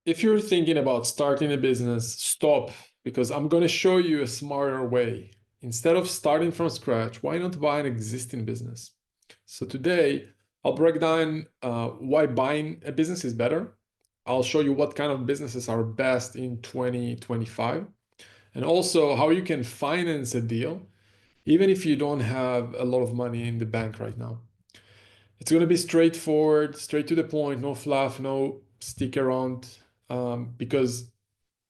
If you're thinking about starting a business, stop, because I'm going to show you a smarter way. Instead of starting from scratch, why not buy an existing business? So today, I'll break down why buying a business is better. I'll show you what kind of businesses are best in 2025, and also how you can finance a deal, even if you don't have a lot of money in the bank right now. It's going to be straightforward, straight to the point, no fluff, no stick around, because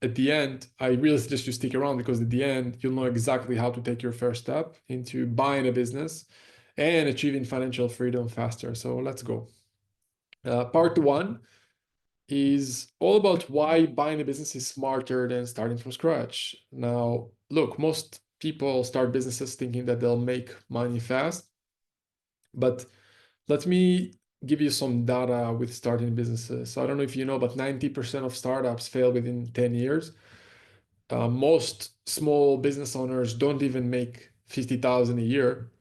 at the end, I really suggest you stick around because at the end, you'll know exactly how to take your first step into buying a business and achieving financial freedom faster. So let's go. Part one is all about why buying a business is smarter than starting from scratch. Now, look, most people start businesses thinking that they'll make money fast, but let me give you some data with starting businesses. So I don't know if you know, but 90% of startups fail within 10 years. Most small business owners don't even make 50,000 a year.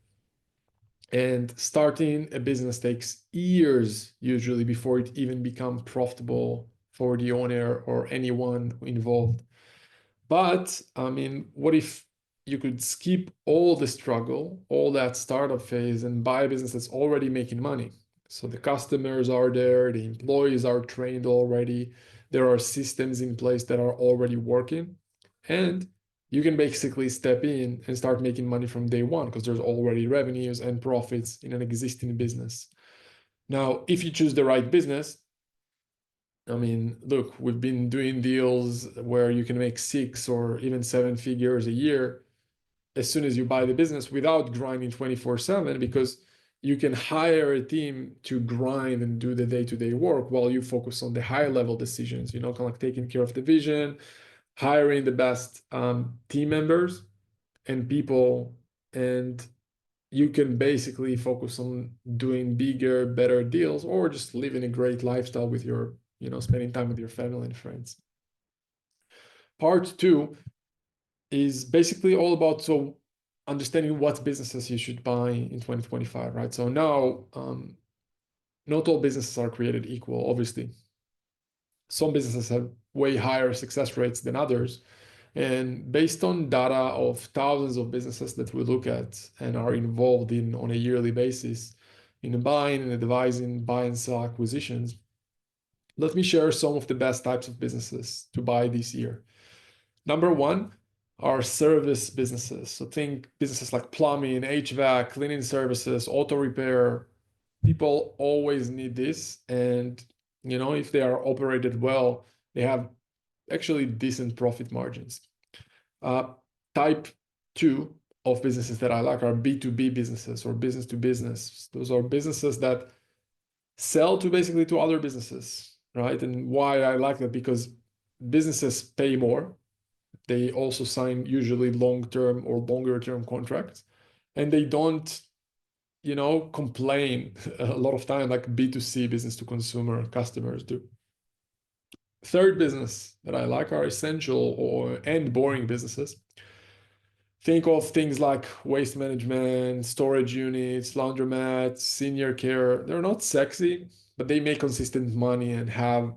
And starting a business takes years usually before it even becomes profitable for the owner or anyone involved. But I mean, what if you could skip all the struggle, all that startup phase, and buy a business that's already making money? So the customers are there, the employees are trained already, there are systems in place that are already working, and you can basically step in and start making money from day one because there's already revenues and profits in an existing business. Now, if you choose the right business, I mean, look, we've been doing deals where you can make 6 or even 7 figures a year as soon as you buy the business without grinding 24/7, because you can hire a team to grind and do the day-to-day work while you focus on the high level decisions, kind of like taking care of the vision, hiring the best team members and people, and you can basically focus on doing bigger, better deals or just living a great lifestyle with your, spending time with your family and friends. Part two is basically all about understanding what businesses you should buy in 2025, right? So now, not all businesses are created equal, obviously. Some businesses have way higher success rates than others. And based on data of thousands of businesses that we look at and are involved in on a yearly basis in buying and advising buy and sell acquisitions, let me share some of the best types of businesses to buy this year. Number one are service businesses. So think businesses like plumbing, HVAC, cleaning services, auto repair. People always need this. And, if they are operated well, they have actually decent profit margins. Type two of businesses that I like are B2B businesses or business to business. Those are businesses that sell to other businesses, right? And why I like that, because businesses pay more. They also sign usually long-term or longer-term contracts, and they don't, complain a lot of time like B2C, business to consumer customers do. Third business that I like are essential and boring businesses. Think of things like waste management, storage units, laundromats, senior care. They're not sexy, but they make consistent money and have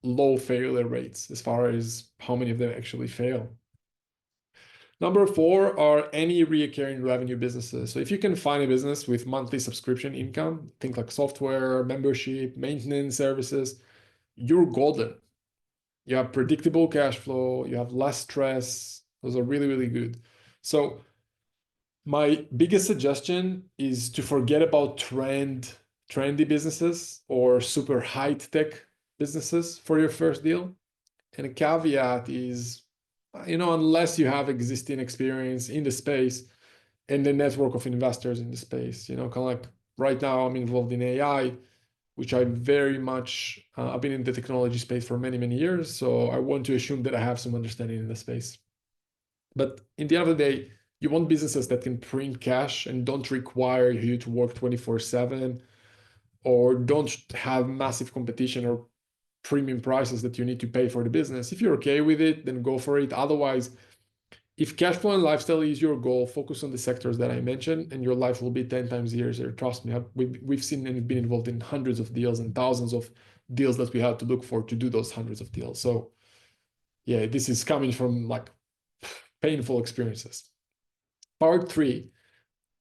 low failure rates as far as how many of them actually fail. Number four are any recurring revenue businesses. So if you can find a business with monthly subscription income, think like software, membership, maintenance services, you're golden. You have predictable cash flow, you have less stress. Those are really, really good. So my biggest suggestion is to forget about trendy businesses or super high-tech businesses for your first deal. And a caveat is, unless you have existing experience in the space and the network of investors in the space, kind of like right now I'm involved in AI, which I very much, I've been in the technology space for many, many years. So I want to assume that I have some understanding in the space. But in the end of the day, you want businesses that can print cash and don't require you to work 24/7 or don't have massive competition or premium prices that you need to pay for the business. If you're okay with it, then go for it. Otherwise, if cash flow and lifestyle is your goal, focus on the sectors that I mentioned, and your life will be 10 times easier. Trust me, we've seen and been involved in hundreds of deals and thousands of deals that we had to look for to do those hundreds of deals. So yeah, this is coming from like painful experiences. Part three.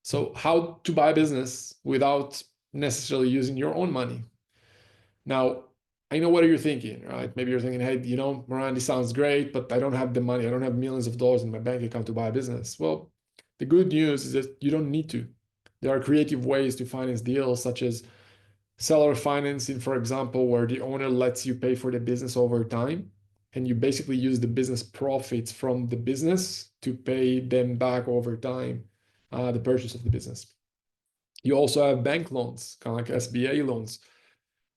So how to buy a business without necessarily using your own money. Now, I know what you're thinking, right? Maybe you're thinking, hey, Moran, this sounds great, but I don't have the money. I don't have millions of dollars in my bank account to buy a business. Well, the good news is that you don't need to. There are creative ways to finance deals, such as seller financing, for example, where the owner lets you pay for the business over time. And you basically use the business profits from the business to pay them back over time, the purchase of the business. You also have bank loans, kind of like SBA loans.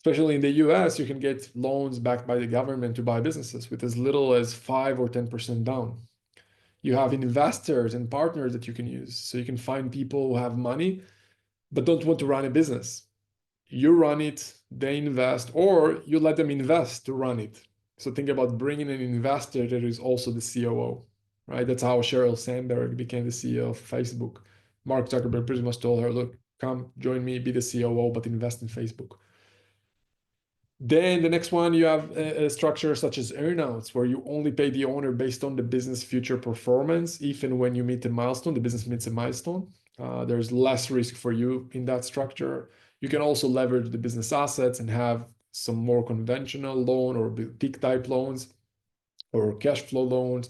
Especially in the US, you can get loans backed by the government to buy businesses with as little as 5 or 10% down. You have investors and partners that you can use. So you can find people who have money but don't want to run a business. You run it, they invest, or you let them invest to run it. So think about bringing an investor that is also the COO, right? That's how Sheryl Sandberg became the CEO of Facebook. Mark Zuckerberg pretty much told her, look, come join me, be the COO, but invest in Facebook. Then the next one, you have a structure such as earnouts, where you only pay the owner based on the business future performance. If and when you meet a milestone, the business meets a milestone. There's less risk for you in that structure. You can also leverage the business assets and have some more conventional loan or boutique type loans or cash flow loans.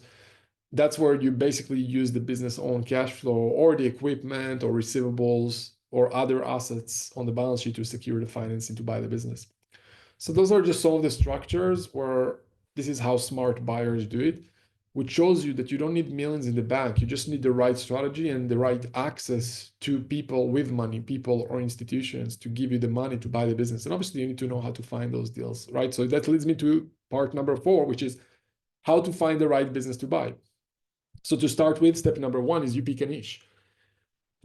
That's where you basically use the business own cash flow or the equipment or receivables or other assets on the balance sheet to secure the financing to buy the business. So those are just some of the structures where this is how smart buyers do it, which shows you that you don't need millions in the bank. You just need the right strategy and the right access to people with money, people or institutions to give you the money to buy the business. And obviously you need to know how to find those deals, right? So that leads me to part number 4, which is how to find the right business to buy. So to start with, step number 1 is you pick a niche.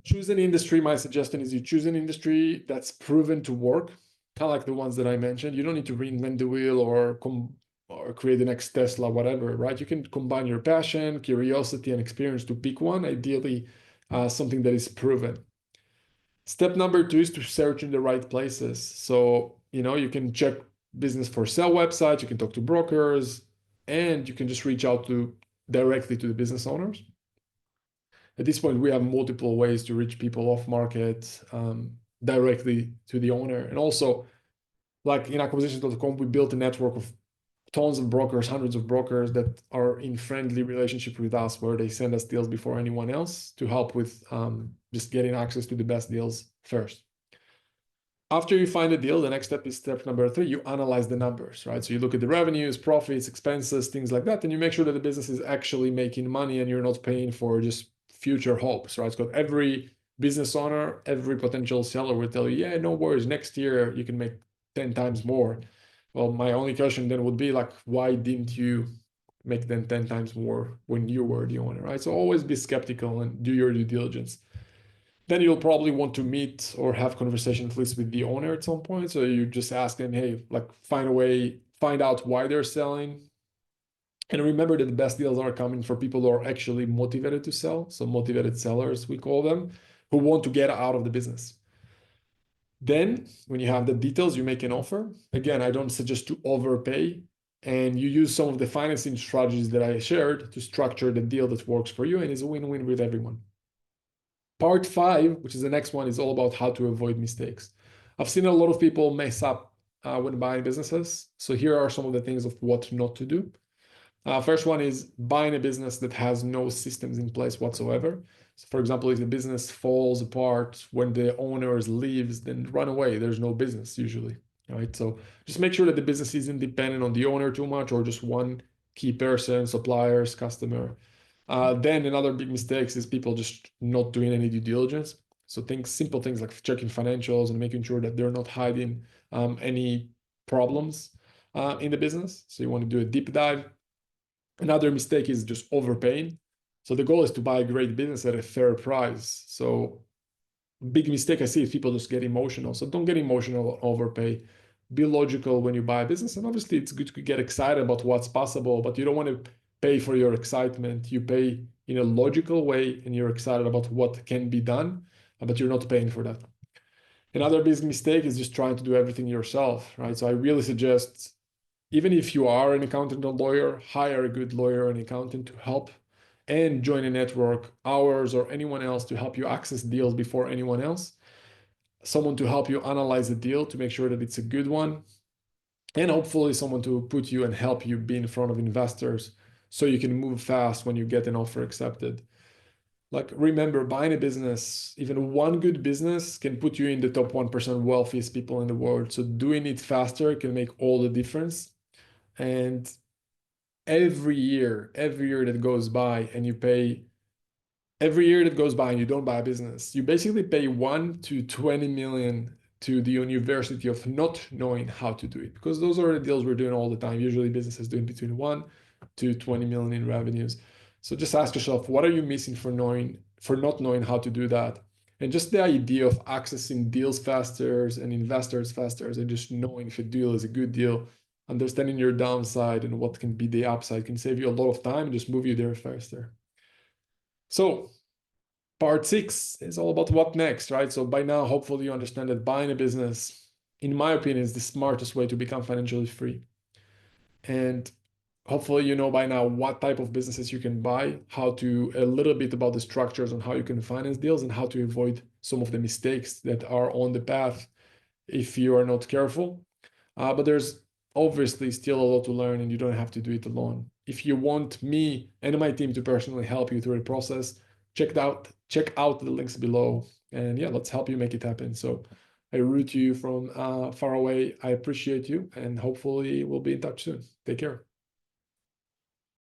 Choose an industry. My suggestion is you choose an industry that's proven to work, kind of like the ones that I mentioned. You don't need to reinvent the wheel or create the next Tesla, whatever, right? You can combine your passion, curiosity, and experience to pick one, ideally something that is proven. Step number 2 is to search in the right places. So, you can check business for sale websites, you can talk to brokers, and you can just reach out directly to the business owners. At this point, we have multiple ways to reach people off market directly to the owner. And also, like in acquisitions.com, we built a network of tons of brokers, hundreds of brokers that are in friendly relationship with us, where they send us deals before anyone else to help with just getting access to the best deals first. After you find a deal, the next step is step number 3. You analyze the numbers, right? So you look at the revenues, profits, expenses, things like that, and you make sure that the business is actually making money and you're not paying for just future hopes, right? Because every business owner, every potential seller will tell you, yeah, no worries, next year you can make 10 times more. Well, my only question then would be like, why didn't you make them 10 times more when you were the owner, right? So always be skeptical and do your due diligence. Then you'll probably want to meet or have conversation at least with the owner at some point. So you just ask them, hey, like find out why they're selling. And remember that the best deals are coming for people who are actually motivated to sell. So motivated sellers, we call them, who want to get out of the business. Then when you have the details, you make an offer. Again, I don't suggest to overpay, and you use some of the financing strategies that I shared to structure the deal that works for you and is a win-win with everyone. Part 5, which is the next one, is all about how to avoid mistakes. I've seen a lot of people mess up when buying businesses. So here are some of the things of what not to do. First one is buying a business that has no systems in place whatsoever. So for example, if the business falls apart when the owner leaves, then run away. There's no business usually, right? So just make sure that the business isn't dependent on the owner too much or just one key person, suppliers, customer. Then another big mistake is people just not doing any due diligence. So simple things like checking financials and making sure that they're not hiding any problems in the business. So you want to do a deep dive. Another mistake is just overpaying. So the goal is to buy a great business at a fair price. So big mistake I see is people just get emotional. So don't get emotional or overpay. Be logical when you buy a business. And obviously it's good to get excited about what's possible, but you don't want to pay for your excitement. You pay in a logical way and you're excited about what can be done, but you're not paying for that. Another big mistake is just trying to do everything yourself, right? So I really suggest, even if you are an accountant or lawyer, hire a good lawyer or an accountant to help and join a network, ours or anyone else, to help you access deals before anyone else. Someone to help you analyze the deal to make sure that it's a good one. And hopefully someone to put you and help you be in front of investors so you can move fast when you get an offer accepted. Like, remember, buying a business, even one good business, can put you in the top 1% wealthiest people in the world. So doing it faster can make all the difference. And every year that goes by and you pay, every year that goes by and you don't buy a business, you basically pay 1 to 20 million to the university of not knowing how to do it, because those are the deals we're doing all the time. Usually businesses doing between 1 to 20 million in revenues. So just ask yourself, what are you missing for not knowing how to do that? And just the idea of accessing deals faster and investors faster, and just knowing if a deal is a good deal, understanding your downside and what can be the upside, can save you a lot of time and just move you there faster. So part 6 is all about what next, right? So by now, hopefully you understand that buying a business, in my opinion, is the smartest way to become financially free. And hopefully you know by now what type of businesses you can buy, how to, a little bit about the structures on how you can finance deals, and how to avoid some of the mistakes that are on the path if you are not careful. But there's obviously still a lot to learn, and you don't have to do it alone. If you want me and my team to personally help you through the process, check out the links below, and yeah, let's help you make it happen. So I root you from far away. I appreciate you, and hopefully we'll be in touch soon. Take care.